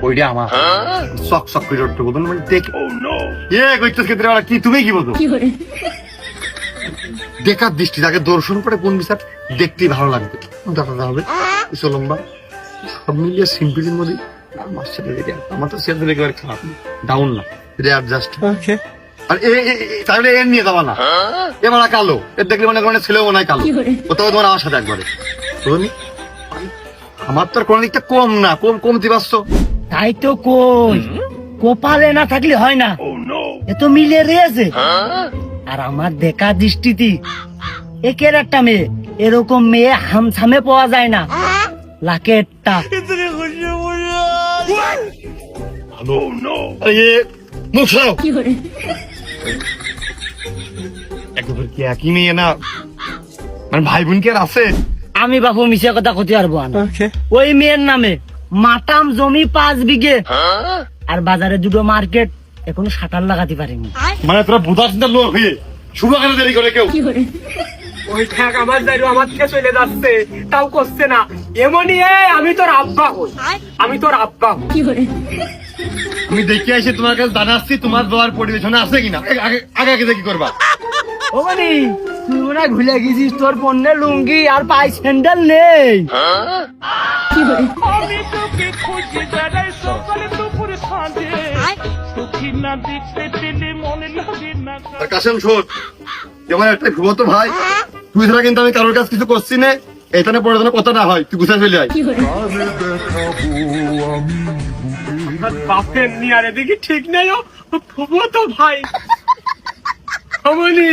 ওইটা আমার শখ শখ করে উঠতে বলুন মানে দেখ কইতেছ ক্ষেত্রে কি তুমি কি বলতো দেখার দৃষ্টি তাকে দর্শন করে কোন বিচার দেখতেই ভালো লাগবে দেখা হবে লম্বা সব মিলিয়ে সিম্পলের মধ্যে আমার সাথে আমার তো সেটা একেবারে খারাপ ডাউন না জাস্ট আর তাহলে এর নিয়ে যাবা না এবার কালো এর দেখলে মনে করেন ছেলেও মনে হয় কালো কোথাও তোমার আমার সাথে একবারে আমার তো আর কোন দিকটা কম না কমতে পারছো তাই তো কই কপালে না থাকলে হয় না এ তো মিলে রয়েছে আর আমার দেখা দৃষ্টিতে একের একটা মেয়ে এরকম মেয়ে হামছামে পাওয়া যায় না লাকেরটা মুখ সাও একবার কি একই মেয়ে না মানে ভাই বোন কি আর আছে আমি বাবু মিশে কথা করতে পারবো না ওই মেয়ের নামে মাটাম জমি 5 বিঘে আর বাজারে দুটো মার্কেট এখনো শাটার লাগাতে পারিনি মানে তোরা বুঝাস না লোক হয়ে শুভ কেন দেরি করে কেউ ওই ঠ্যাক আমার যাইরো আমার থেকে চলে যাচ্ছে তাও করছে না এমনই আমি তোর আব্বা হই আমি তোর আব্বা হই আমি দেখে আসি তোমার কাছে জানাচ্ছি তোমার দেওয়ার পরিবেশনে আছে কিনা আগে আগে দেখি করবা ও মানে তুই মনে হয় ভুলে গেছিস তোর পণ্যের লুঙ্গি আর পাই স্যান্ডেল নেই আমি তোকে খুঁজে বেড়াই সকালে দুপুরে সাঁঝে সুখী না দেখতে পেলে মনে লাগে না আর কাশেম শোন যেমন একটা ভুবতো ভাই তুই ছাড়া কিন্তু আমি কারোর কাছে কিছু করছি না এখানে পড়ে যেন কথা না হয় তুই গুছাই ফেলে আয় বাপের নিয়ে আর এদিকে ঠিক নেই তো ভাই অমনি